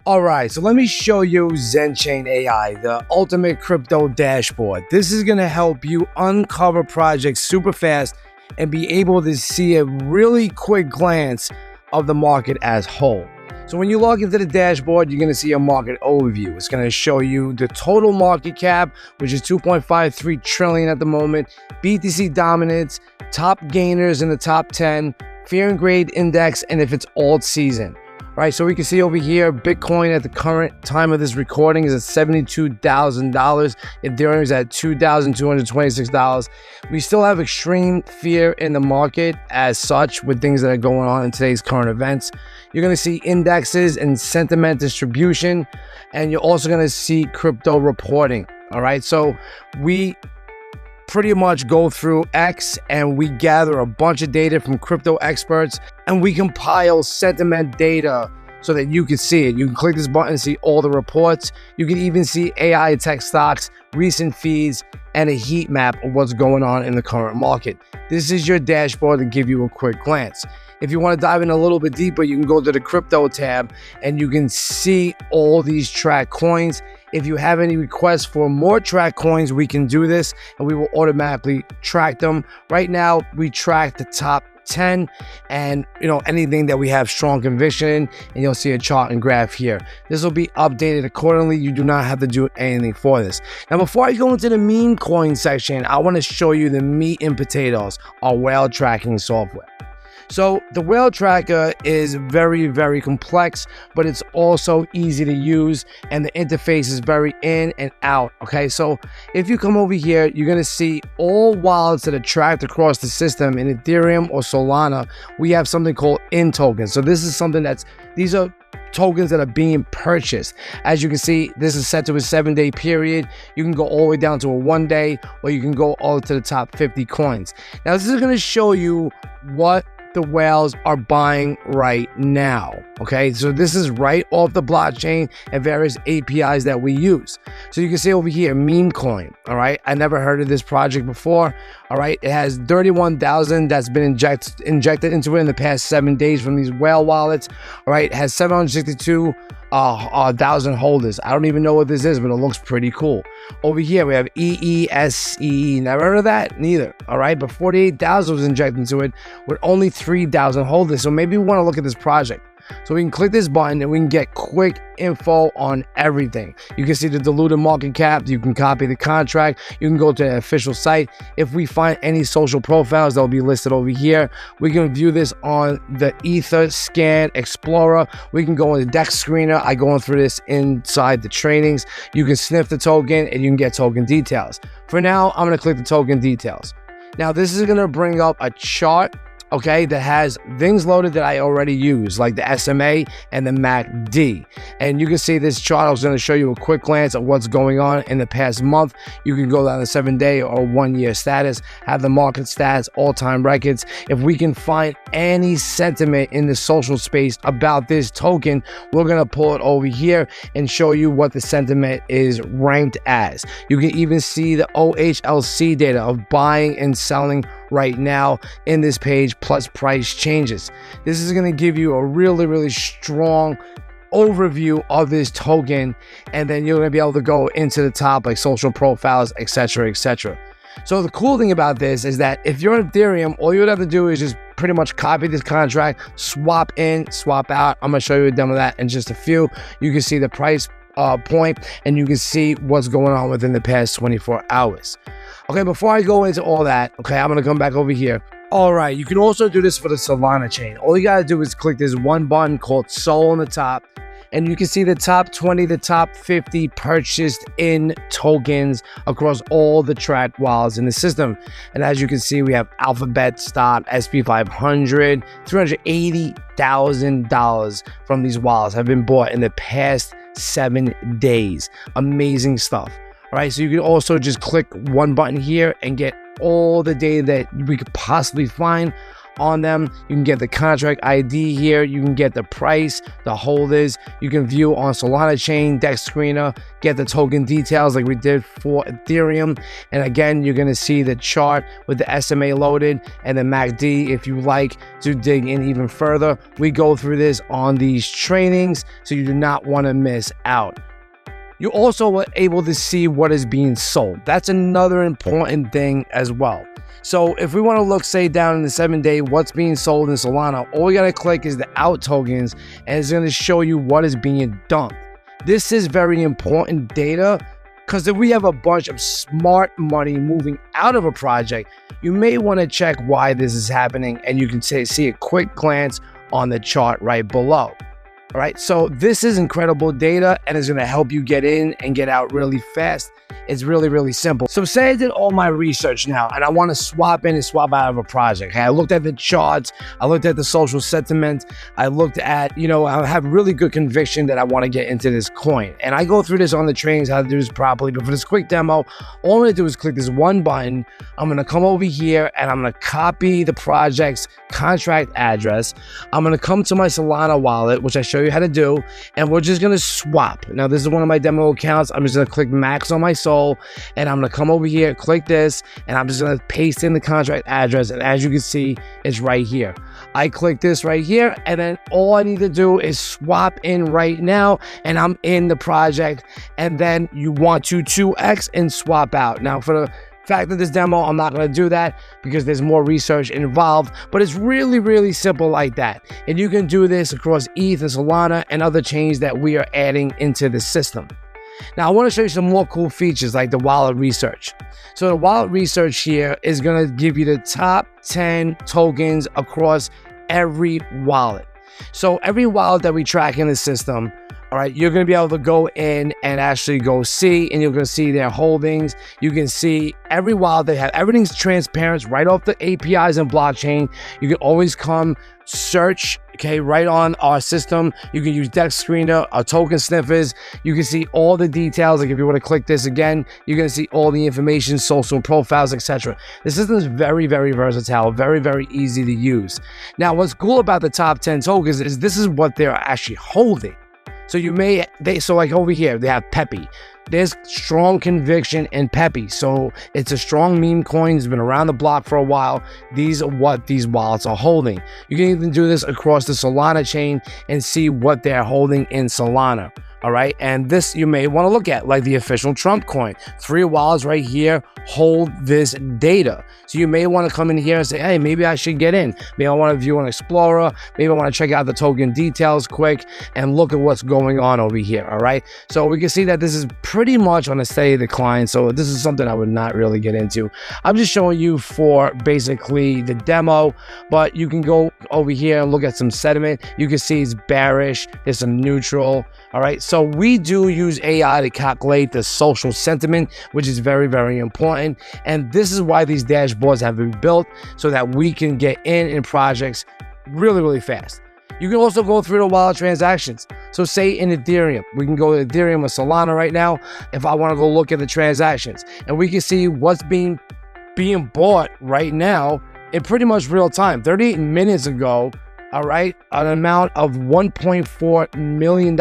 All right, so let me show you ZenChain.AI, the ultimate crypto dashboard. This is going to help you uncover projects super fast and be able to see a really quick glance of the market as whole. So when you log into the dashboard, you're going to see a market overview. It's going to show you the total market cap, which is 2.53 trillion at the moment, BTC dominance, top gainers in the top 10, fear and grade index, and if it's alt season. Right, so we can see over here, Bitcoin at the current time of this recording is at $72,000. Ethereum is at $2,226. We still have extreme fear in the market as such with things that are going on in today's current events. You're going to see indexes and sentiment distribution, and you're also going to see crypto reporting. All right, so we pretty much go through X and we gather a bunch of data from crypto experts and we compile sentiment data so that you can see it. You can click this button and see all the reports. You can even see AI tech stocks, recent feeds, and a heat map of what's going on in the current market. This is your dashboard to give you a quick glance. If you want to dive in a little bit deeper, you can go to the crypto tab and you can see all these track coins. If you have any requests for more track coins, we can do this and we will automatically track them. Right now, we track the top 10 and anything that we have strong conviction in, and you'll see a chart and graph here. This will be updated accordingly. You do not have to do anything for this. Now, before I go into the meme coin section, I want to show you the meat and potatoes, our whale tracking software. So the whale tracker is very, very complex, but it's also easy to use and the interface is very in and out. Okay, so if you come over here, you're going to see all wallets that are tracked across the system in Ethereum or Solana. We have something called in tokens. So this is something these are tokens that are being purchased. As you can see, this is set to a 7-day period. You can go all the way down to a 1-day, or you can go all to the top 50 coins. Now, this is going to show you what the whales are buying right now. Okay, so this is right off the blockchain and various APIs that we use. So you can see over here, meme coin. All right, I never heard of this project before. All right, it has 31,000 that's been injected into it in the past 7 days from these whale wallets. All right, it has 762,000 holders. I don't even know what this is, but it looks pretty cool. Over here we have EESEE. Never heard of that? Neither. All right, but 48,000 was injected into it with only 3,000 holders. So maybe we want to look at this project. So we can click this button and we can get quick info on everything. You can see the diluted market cap. You can copy the contract. You can go to the official site. If we find any social profiles, they'll be listed over here. We can view this on the Ether Scan Explorer. We can go on the Dex Screener. I go through this inside the trainings. You can sniff the token and you can get token details. For now, I'm going to click the token details. Now, this is going to bring up a chart, okay, that has things loaded that I already use, like the SMA and the MACD. And you can see this chart. I was going to show you a quick glance of what's going on in the past month. You can go down to 7-day or 1-year status, have the market stats, all-time records. If we can find any sentiment in the social space about this token, we're going to pull it over here and show you what the sentiment is ranked as. You can even see the OHLC data of buying and selling right now in this page, plus price changes. This is going to give you a really, really strong overview of this token, and then you're going to be able to go into the top, like social profiles, etc., etc. So the cool thing about this is that if you're on Ethereum, all you would have to do is just pretty much copy this contract, swap in, swap out. I'm going to show you a demo of that in just a few. You can see the price point, and you can see what's going on within the past 24 hours. Okay, before I go into all that, okay, I'm going to come back over here. All right, you can also do this for the Solana chain. All you got to do is click this one button called Sol on the top, and you can see the top 20, the top 50 purchased in tokens across all the tracked wallets in the system. And as you can see, we have Alphabet Stock, SP500, $380,000 from these wallets have been bought in the past 7 days. Amazing stuff. All right, so you can also just click one button here and get all the data that we could possibly find on them. You can get the contract ID here. You can get the price, the holders. You can view on Solana chain, Dex Screener, get the token details like we did for Ethereum. And again, you're going to see the chart with the SMA loaded and the MACD if you like to dig in even further. We go through this on these trainings, so you do not want to miss out. You also are able to see what is being sold. That's another important thing as well. So if we want to look, say, down in the 7-day, what's being sold in Solana, all we got to click is the out tokens, and it's going to show you what is being dumped. This is very important data, because if we have a bunch of smart money moving out of a project, you may want to check why this is happening, and you can see a quick glance on the chart right below. All right, so this is incredible data, and it's going to help you get in and get out really fast. It's really, really simple. So say I did all my research now, and I want to swap in and swap out of a project. Okay, I looked at the charts, I looked at the social sentiment, I looked at, I have really good conviction that I want to get into this coin. And I go through this on the trainings, how to do this properly. But for this quick demo, all I'm going to do is click this one button. I'm going to come over here, and I'm going to copy the project's contract address. I'm going to come to my Solana wallet, which I show you how to do, and we're just going to swap. Now, this is one of my demo accounts. I'm just going to click max on my soul, and I'm going to come over here, click this, and I'm just going to paste in the contract address, and as you can see, it's right here. I click this right here, and then all I need to do is swap in right now, and I'm in the project. And then you want to 2x and swap out. Now, for the fact of this demo, I'm not going to do that because there's more research involved, but it's really, really simple like that. And you can do this across ETH and Solana and other chains that we are adding into the system. Now, I want to show you some more cool features like the wallet research. So the wallet research here is going to give you the top 10 tokens across every wallet. So every wallet that we track in the system, all right, you're going to be able to go in and actually go see, and you're going to see their holdings. You can see every wallet they have. Everything's transparent right off the APIs and blockchain. You can always come search, okay, right on our system. You can use Dex Screener, our token sniffers. You can see all the details. Like if you want to click this again, you're going to see all the information, social profiles, etc. The system is very, very versatile, very, very easy to use. Now, what's cool about the top 10 tokens is this is what they're actually holding. So so like over here, they have Peppy. There's strong conviction in Peppy. So it's a strong meme coin. It's been around the block for a while. These are what these wallets are holding. You can even do this across the Solana chain and see what they're holding in Solana. All right, and this you may want to look at, like the official Trump coin. 3 wallets right here hold this data. So you may want to come in here and say, hey, maybe I should get in. Maybe I want to view an Explorer. Maybe I want to check out the token details quick and look at what's going on over here. All right, so we can see that this is pretty much on a steady decline. So this is something I would not really get into. I'm just showing you for basically the demo, but you can go over here and look at some sentiment. You can see it's bearish. There's some neutral. All right, so we do use AI to calculate the social sentiment, which is very, very important. And this is why these dashboards have been built, so that we can get in projects really, really fast. You can also go through the wallet transactions. So say in Ethereum, we can go to Ethereum or Solana right now. If I want to go look at the transactions, and we can see what's being bought right now in pretty much real time. 38 minutes ago, all right, an amount of $1.4 million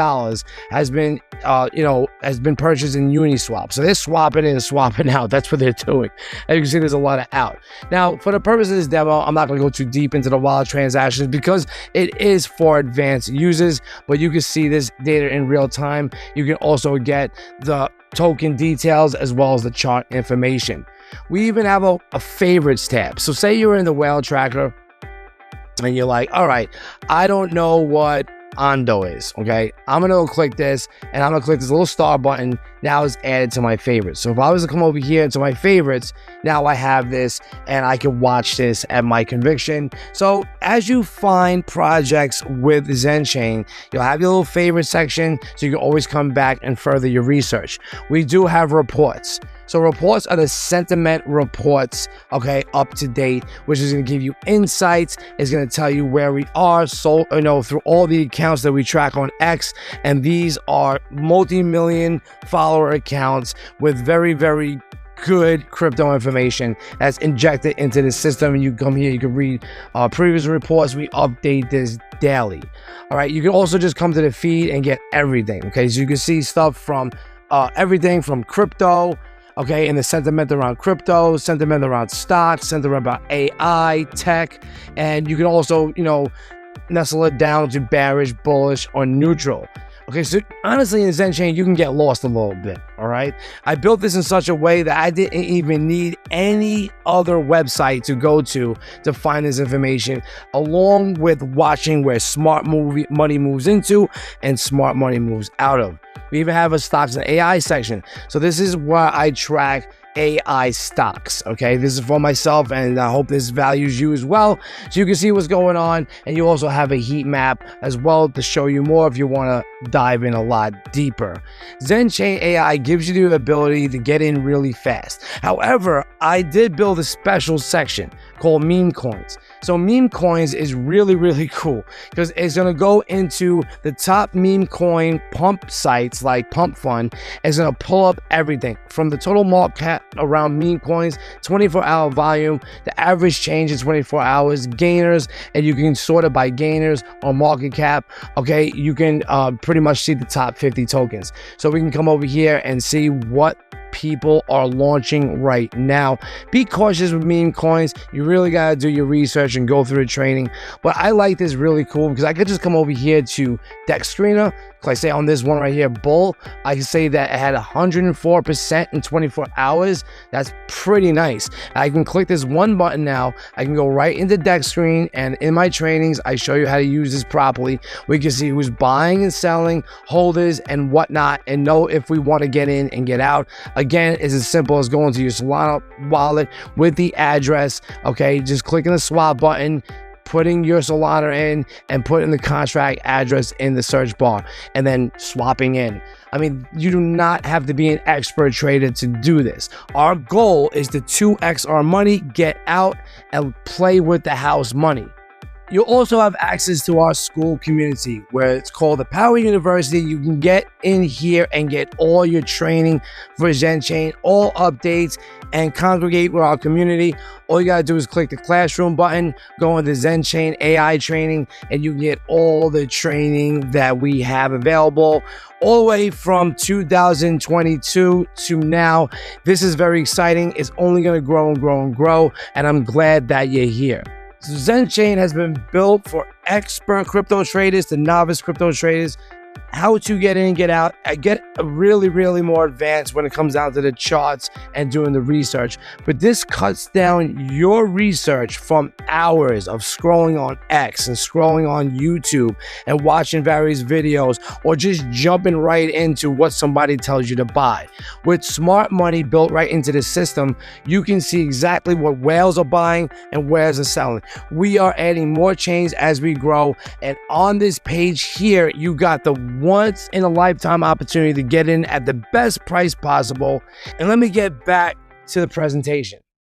has been, has been purchased in Uniswap. So they're swapping in and swapping out. That's what they're doing. As you can see, there's a lot of out. Now, for the purpose of this demo, I'm not going to go too deep into the wallet transactions because it is for advanced users, but you can see this data in real time. You can also get the token details as well as the chart information. We even have a favorites tab. So say you're in the whale tracker, and you're like, all right, I don't know what Ondo is, okay? I'm gonna go click this, and I'm gonna click this little star button. Now it's added to my favorites. So if I was to come over here into my favorites, now I have this, and I can watch this at my conviction. So as you find projects with ZenChain, you'll have your little favorite section, so you can always come back and further your research. We do have reports. So reports are the sentiment reports, okay, up to date, which is going to give you insights. It's going to tell you where we are, so through all the accounts that we track on X, and these are multi-million follower accounts with very, very good crypto information that's injected into the system. And you come here, you can read previous reports. We update this daily. All right, you can also just come to the feed and get everything. Okay, so you can see stuff from everything from crypto, okay, and the sentiment around crypto, sentiment around stocks, sentiment about AI, tech, and you can also, nestle it down to bearish, bullish, or neutral. Okay, so honestly, in ZenChain, you can get lost a little bit, all right? I built this in such a way that I didn't even need any other website to go to find this information, along with watching where smart money moves into and smart money moves out of. We even have a stocks and AI section. So this is where I track AI stocks. Okay, this is for myself, and I hope this values you as well, so you can see what's going on. And you also have a heat map as well to show you more if you want to dive in a lot deeper. ZenChain.AI gives you the ability to get in really fast. However, I did build a special section called meme coins. So meme coins is really cool because it's going to go into the top meme coin pump sites like Pump Fund. It's going to pull up everything from the total market cap around meme coins, 24-hour volume, the average change in 24 hours, gainers, and you can sort it by gainers or market cap. Okay, you can pretty much see the top 50 tokens. So we can come over here and see what people are launching right now. Be cautious with meme coins. You really got to do your research and go through the training. But I like this really cool because I could just come over here to Dex Screener. Like say on this one right here, Bull, I can say that it had 104% in 24 hours. That's pretty nice. I can click this one button now. I can go right into Dex Screen, and in my trainings, I show you how to use this properly. We can see who's buying and selling, holders, and whatnot, and know if we want to get in and get out. Again, it's as simple as going to your Solana wallet with the address. Okay, just clicking the swap button, putting your Solana in, and putting the contract address in the search bar, and then swapping in. I mean, you do not have to be an expert trader to do this. Our goal is to 2x our money, get out, and play with the house money. You'll also have access to our school community, where it's called the Power University. You can get in here and get all your training for ZenChain, all updates, and congregate with our community. All you gotta do is click the classroom button, go into ZenChain.AI training, and you get all the training that we have available all the way from 2022 to now. This is very exciting. It's only gonna grow and grow and grow, and I'm glad that you're here. So ZenChain has been built for expert crypto traders to novice crypto traders. How to get in and get out. I get really more advanced when it comes down to the charts and doing the research. But this cuts down your research from hours of scrolling on X and scrolling on YouTube and watching various videos, or just jumping right into what somebody tells you to buy. With smart money built right into the system, you can see exactly what whales are buying and whales are selling. We are adding more chains as we grow, and on this page here, you got the once in a lifetime opportunity to get in at the best price possible. And let me get back to the presentation.